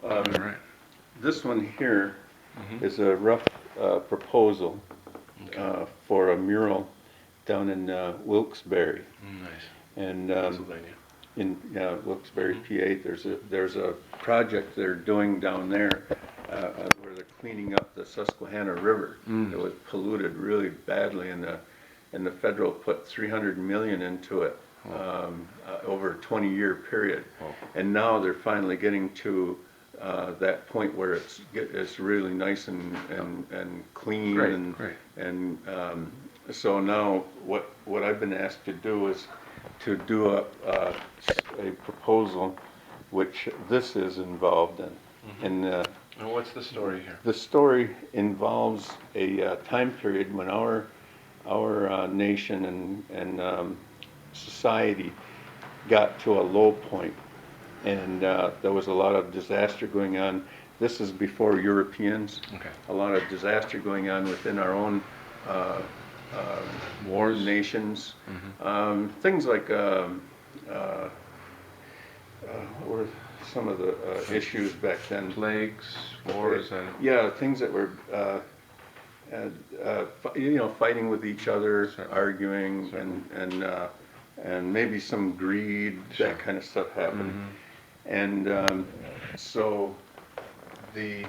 All right. This one here Mm-hmm. is a rough proposal Okay. for a mural down in Wilkes-Barre. Nice. And Pennsylvania. in Wilkes-Barre, Mhm. PA, there's a project they're doing down there where they're cleaning up the Susquehanna River. Mm. It was polluted really badly, and the federal put 300 million into it over a 20-year period. Oh. And now they're finally getting to that point where it's really nice and clean. Great, and great. and so now what I've been asked to do is to do a proposal, which this is involved in. Mm-hmm. And And what's the story here? the story involves a time period when our nation and society got to a low point, and there was a lot of disaster going on. This is before Europeans. Okay. A lot of disaster going on within our own Wars? nations. Mm-hmm. Things like what were some of the issues back then? Plagues, wars, and Yeah, things that were fighting with each other, Certainly. arguing, Certainly. and maybe some greed, Sure. that kind of stuff happened. Mm-hmm. And so the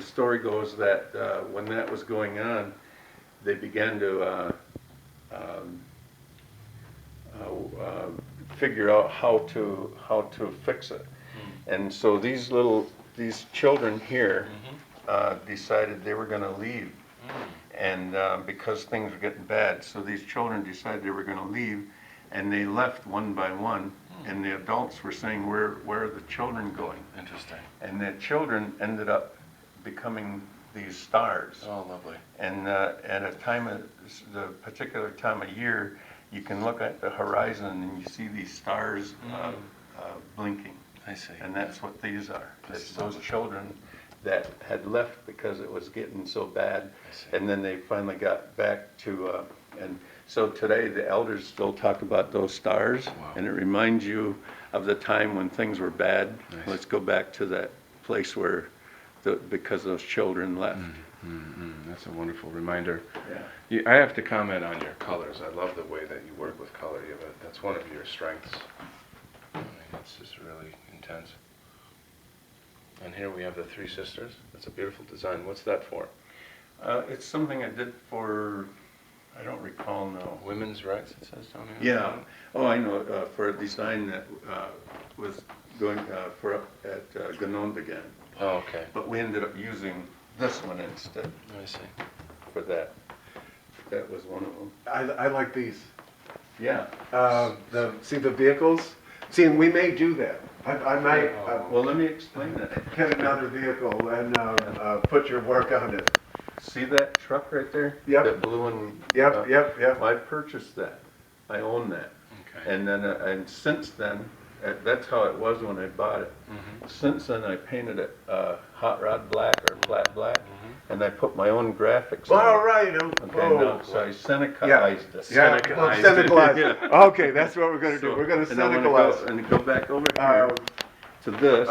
story goes that when that was going on, they began to figure out how to fix it. And so these children here decided they were going to leave, and because things were getting bad, so these children decided they were going to leave, and they left one by one. And the adults were saying, where are the children going? Interesting. And the children ended up becoming these stars. Oh, lovely. And at the particular time of year, you can look at the horizon and you see these stars blinking. I see. And that's what these are. That's It's those lovely. children that had left because it was getting so bad. I see. And then they finally got back to, and so today the elders still talk about those stars. Wow. And it reminds you of the time when things were bad. Nice. Let's go back to that place where, because those children left. Mm-hmm. That's a wonderful reminder. Yeah. I have to comment on your colors. I love the way that you work with color. That's one of your strengths. I mean, it's just really intense. And here we have the Three Sisters. That's a beautiful design. What's that for? It's something I did for, I don't recall now. Women's rights, it says down here. Yeah. Oh, I know. For a design that was going for up at Ganondagan. Oh, okay. But we ended up using this one instead I see. for that. That was one of them. I like these. Yeah. See the vehicles? See, and we may do that. I might Well, let me explain that. get another vehicle and put your work on it. See that truck right there? Yep. That blue one? Yep. Well, I purchased that. I own that. Okay. And then, and since then, that's how it was when I bought it. Mm-hmm. Since then, I painted it hot rod black or flat black, Mm-hmm. and I put my own graphics All on it. right. Okay, now, so I Seneca'ized it. Yeah. Seneca'ized Seneca'ized. Yeah. Okay, that's what we're gonna do. We're gonna And I'm gonna Seneca'ize. go, and go back over here to this.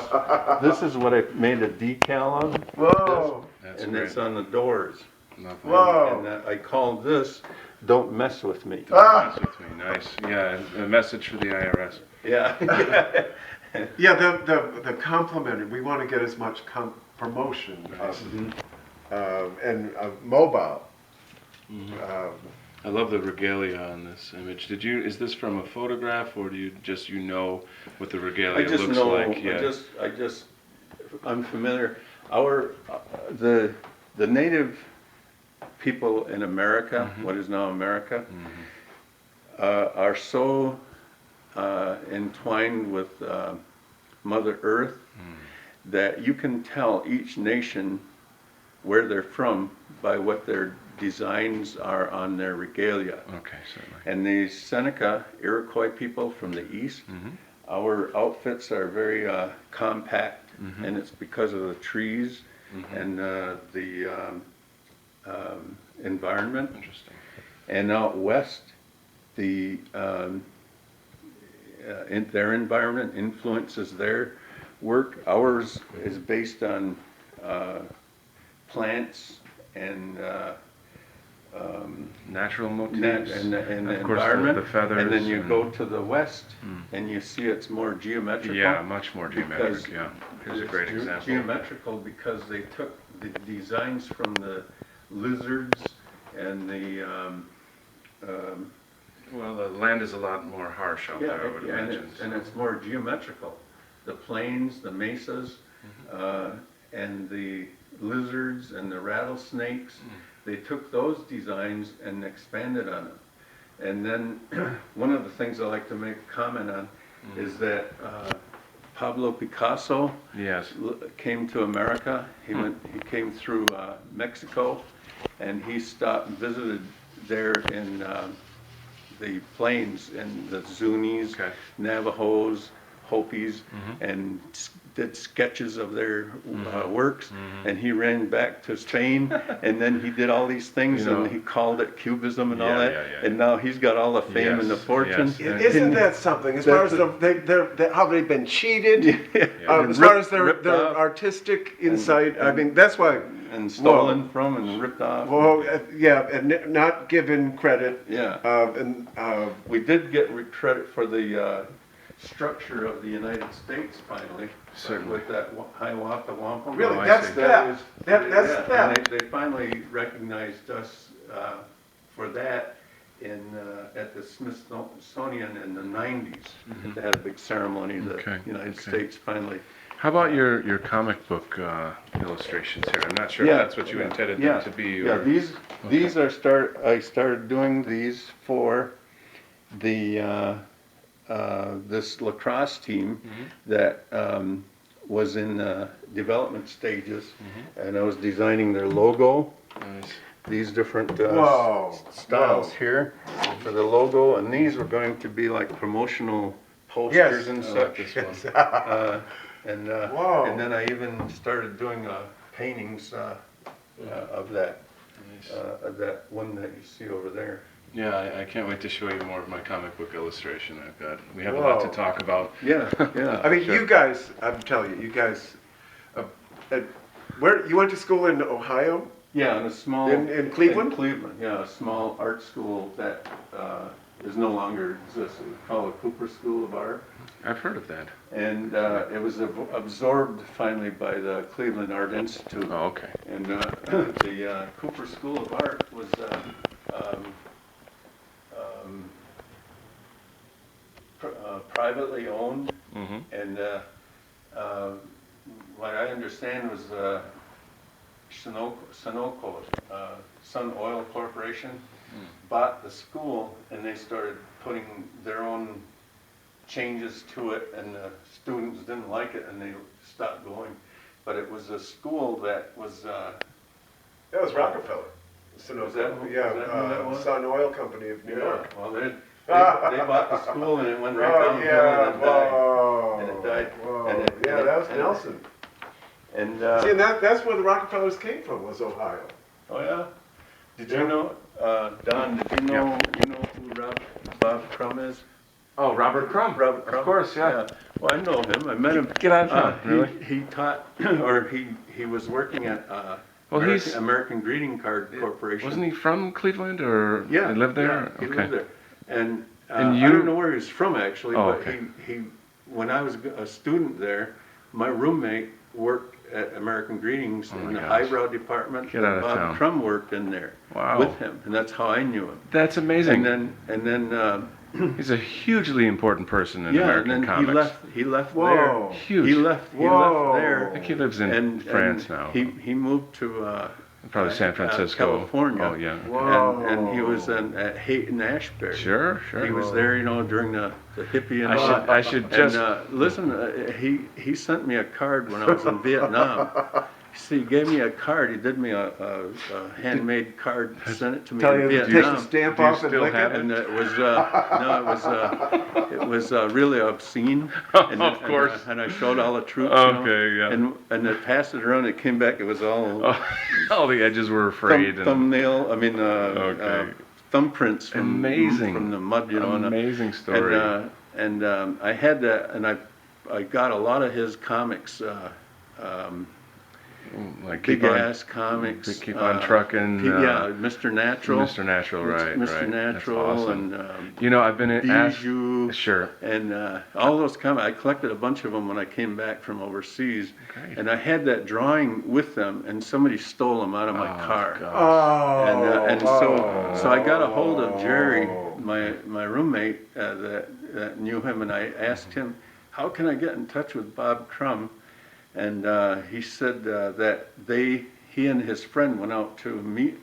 This is what I made a decal on. Whoa. That's And great. it's on the doors. Lovely. Whoa. And I call this, "Don't mess with me." That's with me. Nice. Yeah, a message for the IRS. Yeah. Yeah, the compliment. We want to get as much promotion and mobile. I love the regalia on this image. Is this from a photograph, or do you know what the I regalia just looks know, like? Yeah. I'm familiar. The native people in America, Mhm. what is now America, Mhm. are so entwined with Mother Earth that you can tell each nation where they're from by what their designs are on their regalia. Okay, certainly. And the Seneca Iroquois people from the east, Mhm. our outfits are very compact, Mhm. and it's because of the trees Mhm. and the environment. Interesting. And out west, the in their environment influences their work. Ours is based on plants and Natural motifs. and the Of course, environment. the feathers. And then you go to the west and you see it's more geometrical. Yeah, much more geometric, because yeah. Here's a great it's example. Geometrical because they took the designs from the lizards and the Well, the land is a lot more harsh out there, I would imagine. and it's more geometrical. The plains, the mesas, and the lizards and the rattlesnakes, they took those designs and expanded on them. And then one of the things I like to make a comment on is that Pablo Picasso Yes. came to America. He came through Mexico, and he stopped and visited there in the plains in the Zunis, Okay. Navajos, Hopis, and did sketches of their works. And he ran back to Spain, and then he did all these things, You know, and he called it Cubism and all Yeah, that. yeah, yeah, And now he's got all the fame and the Yes, fortune. yes. Isn't that something? As far as how they've been cheated, And as far as ripped their off. artistic insight, I mean, that's why. And stolen from and ripped off. Well, yeah, and not given credit. Yeah. We did get credit for the structure of the United States finally. Certainly. With that Hiawatha Wampum. Really, I that's see. that. That's Yeah, that. and they finally recognized us for that at the Smithsonian in the 90s. They had a big ceremony. The Okay, United okay. States finally. How about your comic book illustrations here? I'm not sure if that's what you intended them to be. Yeah, Or, these are I started doing these for the this lacrosse team that was in the development stages, and I was designing their logo. Nice. These different Whoa. styles Whoa. here for the logo, and these were going to be like promotional posters and I like such. this one. Whoa. And then I even started doing paintings of that one that you see over there. Yeah, I can't wait to show you more of my comic book illustration I've got. We have a lot to Whoa. talk about. Yeah, yeah. I mean, Sure. you guys, I'm telling you, you guys, where you went to school in Ohio? Yeah, in a small. In Cleveland? In Cleveland, yeah, a small art school that is no longer exists. It's called the Cooper School of Art. I've heard of that. And it was absorbed finally by the Cleveland Art Institute. Oh, okay. And the Cooper School of Art was privately owned, and what I understand was Sunoco, Sun Oil Corporation, bought the school, and they started putting their own changes to it, and the students didn't like it, and they stopped going. But it was a school that was That was Rockefeller. Was that who that was? Sun Oil Company of New York. Well, they bought the school, and it went right downhill, and it died. Whoa. And it died. Whoa. And it- Yeah, that was Nelson. And See, and that's where the Rockefellers came from, was Ohio. oh yeah, did you know, Don? Did you know who Bob Crumb is? Oh, Robert Crumb. Robert Crumb. Of course, yeah. Well, I know him. I met him. Get out of town, really? He taught, or he was working at Well, he's- American Greeting Card Corporation. Wasn't he from Cleveland, or Yeah, he lived there? Yeah, he Okay. lived there. And, And I you- don't know where he's from actually, Oh, but okay. he when I was a student there, my roommate worked at American Greetings Oh my in the gosh. highbrow department. Get out of Bob town. Crumb worked in there Wow. with him, and that's how I knew him. That's amazing. And then He's a hugely important person in yeah, American and then comics. he left Whoa. there. Huge. He left Whoa. there. I think he lives in France now. He moved to Probably San Francisco. California. Oh, yeah. Whoa. And he was at Hayton Ashbury. Sure, sure. He was there, during the hippie and all that. I should And just. listen, he sent me a card when I was in Vietnam. See, he gave me a card. He did me a handmade card, sent it to me Tell in you to take Vietnam. the stamp Do you off and still lick have it. And it was it was really obscene. And, Of course. And I showed all the troops. Okay, yeah. And I passed it around. It came back. It was all All the edges were frayed. thumbnail. I mean, Okay. thumbprints from Amazing. from the mud. And Amazing story. and I had that, and I got a lot of his comics, Like Big Ass Comics. Keep on trucking. Yeah, Mr. Natural. Mr. Natural, right, Mr. right. Natural, That's awesome. and You know, I've been asked. Bijou, Sure. and all those comics. I collected a bunch of them when I came back from overseas, Great. and I had that drawing with them, and somebody stole them out of my car. Oh. And so I got a hold of Jerry, my roommate, that knew him, and I asked him, how can I get in touch with Bob Crumb? And he said that he and his friend went out to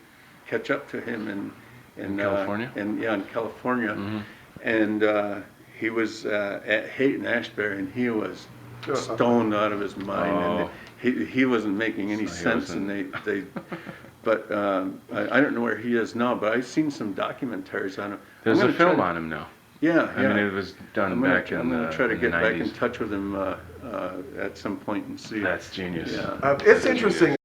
catch up to him in California? In California. And he was at Hayton-Ashbury, and he was stoned out of his mind. And he wasn't making any sense, and they but I don't know where he is now, but I've seen some documentaries on him. There's a film on him now. Yeah, I mean, it was done back in the 90s. I'm gonna try to get back in touch with him at some point and see. That's genius. Yeah. It's interesting.